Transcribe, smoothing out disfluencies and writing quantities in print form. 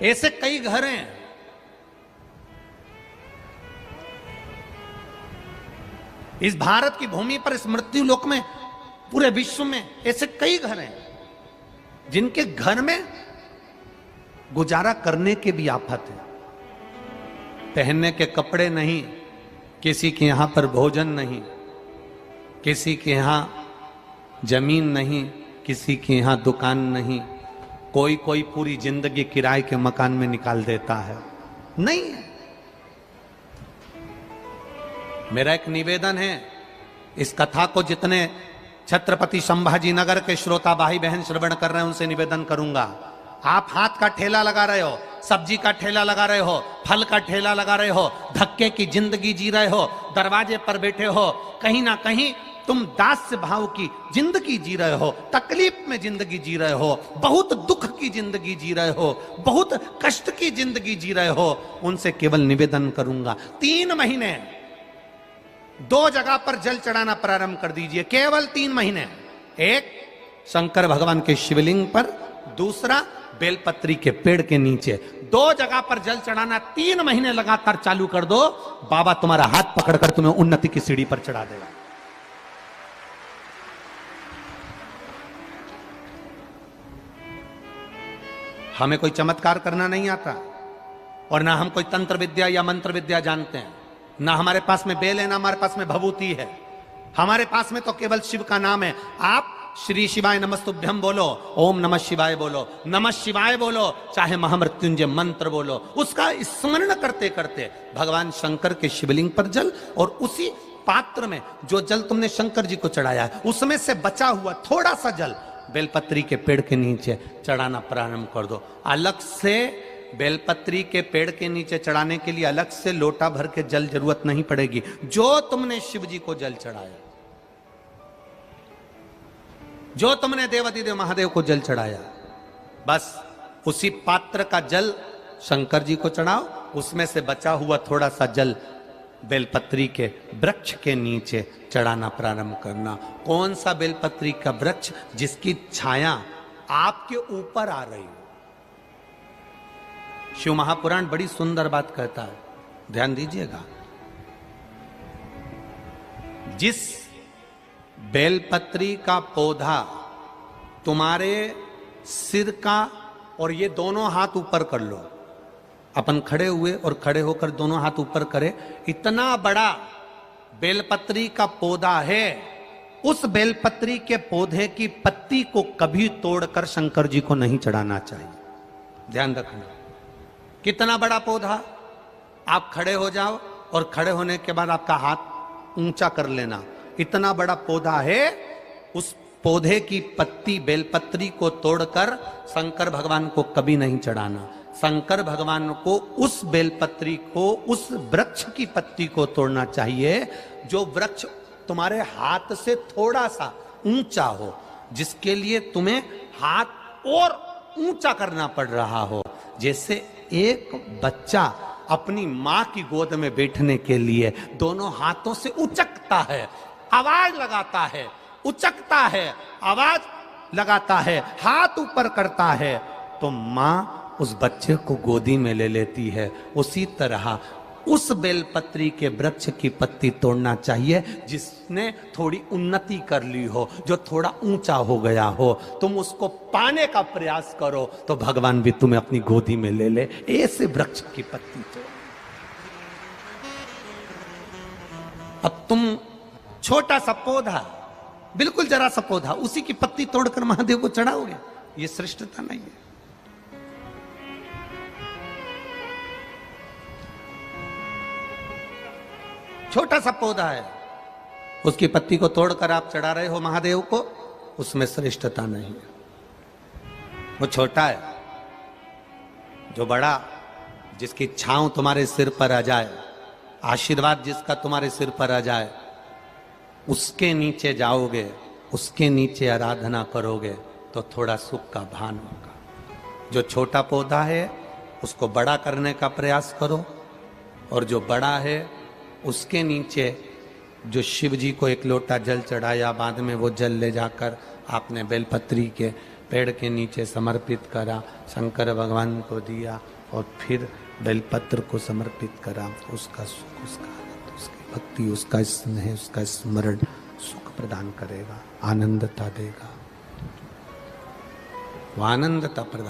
ऐसे कई घर हैं। इस भारत की भूमि पर, इस मृत्यु लोक में, पूरे विश्व में ऐसे कई घर हैं जिनके घर में गुजारा करने के भी आफत है। पहनने के कपड़े नहीं, किसी के यहां पर भोजन नहीं, किसी के यहां जमीन नहीं, किसी के यहां दुकान नहीं। कोई कोई पूरी जिंदगी किराए के मकान में निकाल देता है। नहीं है। मेरा एक निवेदन है, इस कथा को जितने छत्रपति संभाजी नगर के श्रोता भाई बहन श्रवण कर रहे हैं उनसे निवेदन करूंगा, आप हाथ का ठेला लगा रहे हो, सब्जी का ठेला लगा रहे हो, फल का ठेला लगा रहे हो, धक्के की जिंदगी जी रहे हो, दरवाजे पर बैठे हो, कहीं ना कहीं तुम दास्य भाव की जिंदगी जी रहे हो, तकलीफ में जिंदगी जी रहे हो, बहुत दुख की जिंदगी जी रहे हो, बहुत कष्ट की जिंदगी जी रहे हो, उनसे केवल निवेदन करूंगा 3 महीने 2 जगह पर जल चढ़ाना प्रारंभ कर दीजिए। केवल 3 महीने। एक शंकर भगवान के शिवलिंग पर, दूसरा बेलपत्री के पेड़ के नीचे। 2 जगह पर जल चढ़ाना 3 महीने लगातार चालू कर दो, बाबा तुम्हारा हाथ पकड़कर तुम्हें उन्नति की सीढ़ी पर चढ़ा देगा। हमें कोई चमत्कार करना नहीं आता और ना हम कोई तंत्र विद्या या मंत्र विद्या जानते हैं। ना हमारे पास में बेल है, ना हमारे पास में भभूति है। हमारे पास में तो केवल शिव का नाम है। आप श्री शिवाय नमस्तुभ्यम बोलो, ओम नमः शिवाय बोलो, नमः शिवाय बोलो, चाहे महामृत्युंजय मंत्र बोलो, उसका स्मरण करते करते भगवान शंकर के शिवलिंग पर जल, और उसी पात्र में जो जल तुमने शंकर जी को चढ़ाया है उसमें से बचा हुआ थोड़ा सा जल बेलपत्री के पेड़ के नीचे चढ़ाना प्रारंभ कर दो। अलग से बेलपत्री के पेड़ के नीचे चढ़ाने के लिए अलग से लोटा भर के जल जरूरत नहीं पड़ेगी। जो तुमने शिव जी को जल चढ़ाया, जो तुमने देवाधिदेव महादेव को जल चढ़ाया, बस उसी पात्र का जल शंकर जी को चढ़ाओ, उसमें से बचा हुआ थोड़ा सा जल बेलपत्री के वृक्ष के नीचे चढ़ाना प्रारंभ करना। कौन सा बेलपत्री का वृक्ष? जिसकी छाया आपके ऊपर आ रही हो। शिव महापुराण बड़ी सुंदर बात कहता है, ध्यान दीजिएगा। जिस बेलपत्री का पौधा तुम्हारे सिर का, और ये दोनों हाथ ऊपर कर लो, अपन खड़े हुए और खड़े होकर दोनों हाथ ऊपर करें, इतना बड़ा बेलपत्री का पौधा है, उस बेलपत्री के पौधे की पत्ती को कभी तोड़कर शंकर जी को नहीं चढ़ाना चाहिए। ध्यान रखना। कितना बड़ा पौधा। आप खड़े हो जाओ और खड़े होने के बाद आपका हाथ ऊंचा कर लेना। इतना बड़ा पौधा है, उस पौधे की पत्ती बेलपत्री को तोड़कर शंकर भगवान को कभी नहीं चढ़ाना। शंकर भगवान को उस बेलपत्री को, उस वृक्ष की पत्ती को तोड़ना चाहिए जो वृक्ष तुम्हारे हाथ से थोड़ा सा ऊंचा हो, जिसके लिए तुम्हें हाथ और ऊंचा करना पड़ रहा हो। जैसे एक बच्चा अपनी मां की गोद में बैठने के लिए दोनों हाथों से उचकता है, आवाज लगाता है, उचकता है, आवाज लगाता है, हाथ ऊपर करता है, तो मां उस बच्चे को गोदी में ले लेती है। उसी तरह उस बेलपत्री के वृक्ष की पत्ती तोड़ना चाहिए जिसने थोड़ी उन्नति कर ली हो, जो थोड़ा ऊंचा हो गया हो। तुम उसको पाने का प्रयास करो तो भगवान भी तुम्हें अपनी गोदी में ले ले। ऐसे वृक्ष की पत्ती तोड़। अब तुम छोटा सा पौधा, बिल्कुल जरा सा पौधा, उसी की पत्ती तोड़कर महादेव को चढ़ाओगे, ये श्रेष्ठता नहीं है। छोटा सा पौधा है, उसकी पत्ती को तोड़कर आप चढ़ा रहे हो महादेव को, उसमें श्रेष्ठता नहीं है। वो छोटा है। जो बड़ा, जिसकी छांव तुम्हारे सिर पर आ जाए, आशीर्वाद जिसका तुम्हारे सिर पर आ जाए, उसके नीचे जाओगे, उसके नीचे आराधना करोगे तो थोड़ा सुख का भान होगा। जो छोटा पौधा है उसको बड़ा करने का प्रयास करो, और जो बड़ा है उसके नीचे जो शिव जी को एक लोटा जल चढ़ाया, बाद में वो जल ले जाकर आपने बेलपत्री के पेड़ के नीचे समर्पित करा, शंकर भगवान को दिया और फिर बेलपत्र को समर्पित करा। उसका सुख, उसका आनंद, उसकी भक्ति, उसका स्नेह, उसका स्मरण सुख प्रदान करेगा, आनंदता देगा, वो आनंदता प्रदान